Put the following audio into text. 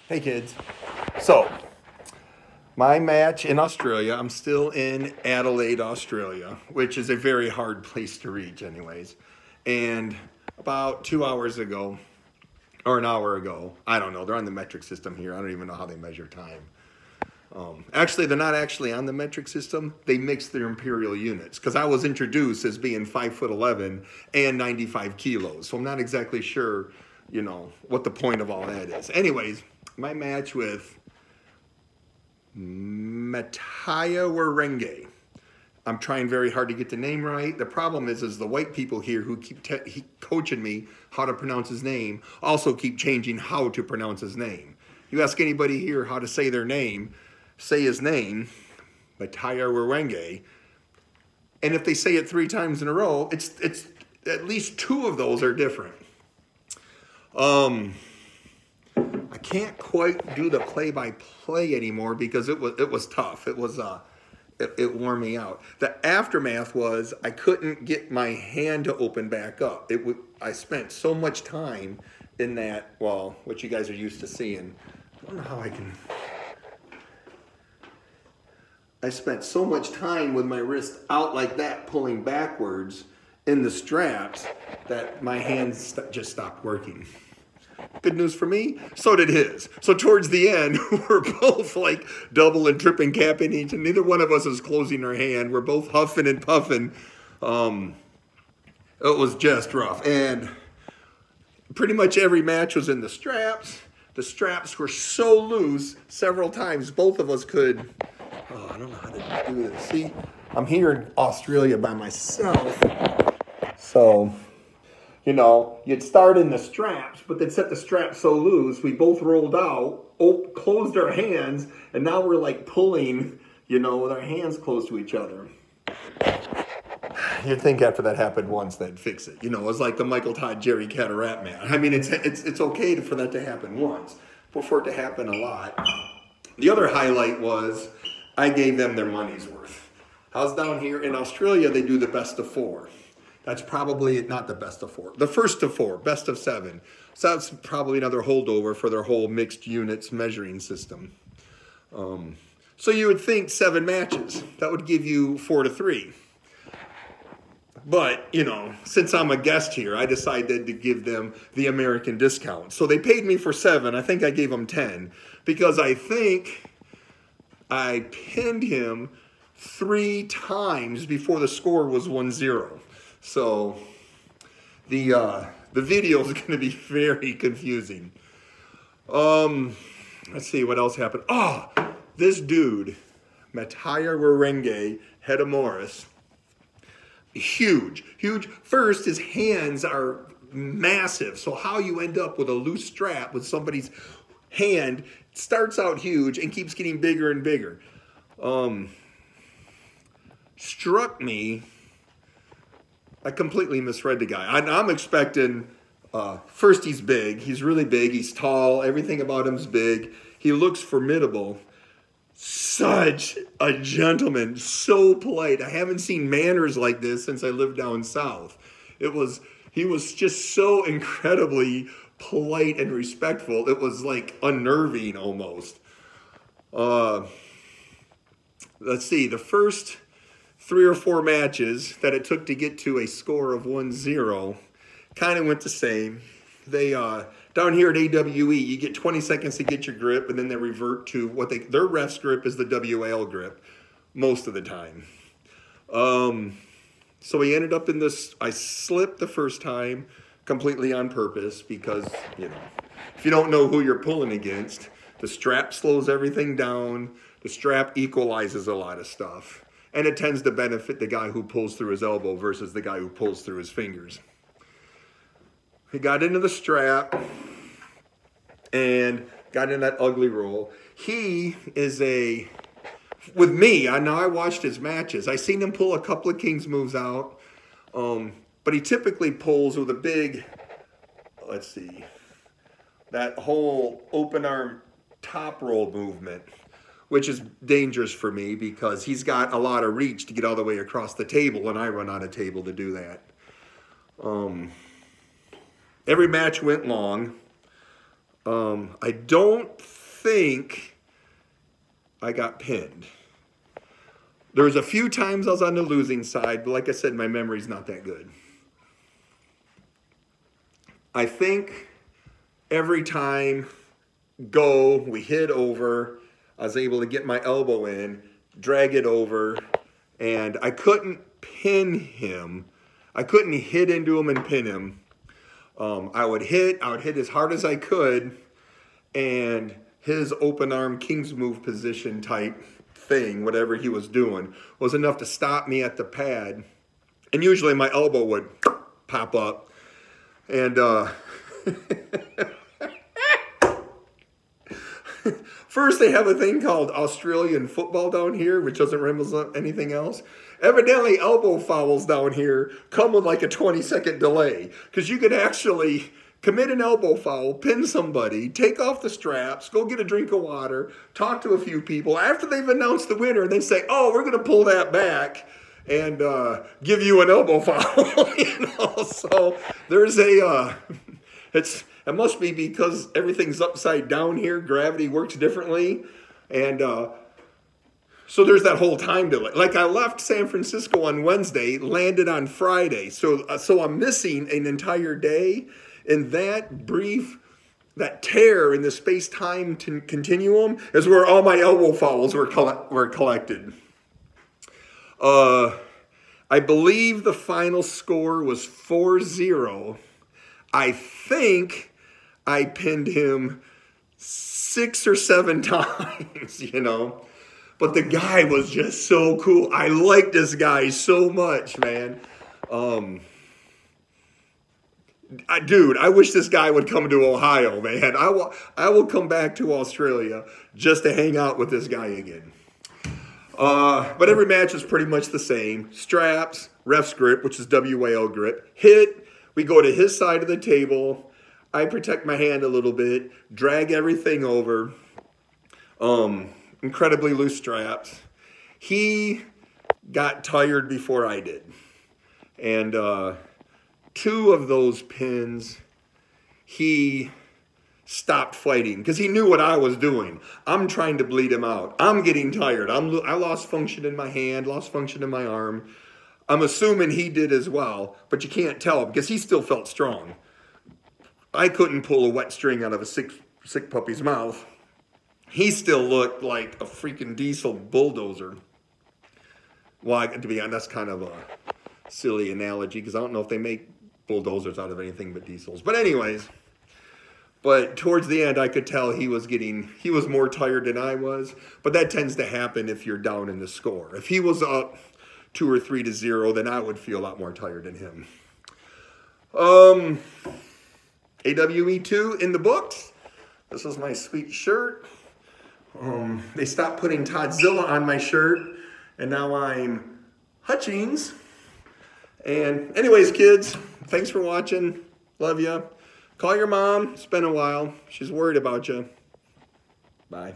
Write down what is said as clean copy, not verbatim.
Hey kids. So, my match in Australia, I'm still in Adelaide, Australia, which is a very hard place to reach, anyways. And about 2 hours ago, or an hour ago, I don't know, they're on the metric system here. I don't even know how they measure time. Actually, they're not actually on the metric system. They mix their imperial units because I was introduced as being 5'11" and 95 kilos. So I'm not exactly sure, what the point of all that is. Anyways, my match with Maateiwarangi. I'm trying very hard to get the name right. The problem is the white people here who keep coaching me how to pronounce his name also keep changing how to pronounce his name. You ask anybody here how to say their name, say his name, Maateiwarangi, and if they say it 3 times in a row, it's at least 2 of those are different. I can't quite do the play-by-play anymore because it was tough. It wore me out. The aftermath was I couldn't get my hand to open back up. I spent so much time in that, well, what you guys are used to seeing. I don't know how I can. I spent so much time with my wrist out like that, pulling backwards in the straps, that my hands just stopped working. Good news for me, so did his. So towards the end, we're both like double and tripping capping each, and neither one of us is closing our hand. We're both huffing and puffing. It was just rough. And pretty much every match was in the straps. The straps were so loose several times, both of us could, I don't know how to do this. See, I'm here in Australia by myself. So, you'd start in the straps, but they'd set the straps so loose, we both rolled out, closed our hands, and now we're like pulling, with our hands close to each other. You'd think after that happened once, they'd fix it. It was like the Michael Todd, Jerry Cataract man. I mean, it's okay for that to happen once, but for it to happen a lot. The other highlight was I gave them their money's worth. I was down here in Australia, they do the best of 4. That's probably not the best of 4. The first of 4, best of 7. So that's probably another holdover for their whole mixed units measuring system. So you would think 7 matches. That would give you 4-3. But, since I'm a guest here, I decided to give them the American discount. So they paid me for 7. I think I gave them 10. Because I think I pinned him 3 times before the score was 1-0. So the video is going to be very confusing. Let's see what else happened. Oh, this dude, Maateiwarangi Heta-morris, huge. First, his hands are massive. So how you end up with a loose strap with somebody's hand starts out huge and keeps getting bigger and bigger. Struck me. I completely misread the guy. I'm expecting, first he's big. He's really big. He's tall. Everything about him's big. He looks formidable. Such a gentleman. So polite. I haven't seen manners like this since I lived down south. He was just so incredibly polite and respectful. It was like unnerving almost. Let's see. The first 3 or 4 matches that it took to get to a score of 1-0 kind of went the same. They down here at AWE, you get 20 seconds to get your grip, and then they revert to their ref's grip is the WAL grip most of the time. So we ended up in this. I slipped the first time completely on purpose because if you don't know who you're pulling against, the strap slows everything down. The strap equalizes a lot of stuff. And it tends to benefit the guy who pulls through his elbow versus the guy who pulls through his fingers. He got into the strap and got in that ugly roll. He is with me, I watched his matches. I seen him pull a couple of King's moves out. But he typically pulls with a big, let's see, that whole open arm top roll movement, which is dangerous for me because he's got a lot of reach to get all the way across the table, and I run out of table to do that. Every match went long. I don't think I got pinned. There was a few times I was on the losing side, but like I said, my memory's not that good. I think every time we hit over, I was able to get my elbow in, drag it over, and I couldn't pin him. I couldn't hit into him and pin him. I would hit as hard as I could, and his open arm king's move position type thing, whatever he was doing, was enough to stop me at the pad. And usually my elbow would pop up. And first they have a thing called Australian football down here, which doesn't resemble anything else. Evidently, elbow fouls down here come with like a 20-second delay, because you could actually commit an elbow foul, pin somebody, take off the straps, go get a drink of water, talk to a few people after they've announced the winner, and then say, oh, we're going to pull that back and give you an elbow foul. You know? So there's a, it must be because everything's upside down here. Gravity works differently. And so there's that whole time delay. Like I left San Francisco on Wednesday, landed on Friday. So I'm missing an entire day. And that tear in the space-time continuum is where all my elbow fouls were collected. I believe the final score was 4-0. I think I pinned him 6 or 7 times, you know. But the guy was just so cool. I liked this guy so much, man. Dude, I wish this guy would come to Ohio, man. I will come back to Australia just to hang out with this guy again. But every match is pretty much the same. Straps, ref's grip, which is WAL grip. Hit, we go to his side of the table. I protect my hand a little bit. Drag everything over. Incredibly loose straps. He got tired before I did. And 2 of those pins, he stopped fighting because he knew what I was doing. I'm trying to bleed him out. I'm getting tired. I lost function in my hand, lost function in my arm. I'm assuming he did as well, but you can't tell because he still felt strong. I couldn't pull a wet string out of a sick puppy's mouth. He still looked like a freaking diesel bulldozer. Well, to be honest, that's kind of a silly analogy because I don't know if they make bulldozers out of anything but diesels. But anyways, towards the end, I could tell he was more tired than I was. But that tends to happen if you're down in the score. If he was up 2 or 3-0, then I would feel a lot more tired than him. AWE2 in the books. This is my sweet shirt. They stopped putting Toddzilla on my shirt, and now I'm Hutchings. And anyways, kids, thanks for watching. Love ya. Call your mom. It's been a while. She's worried about you. Bye.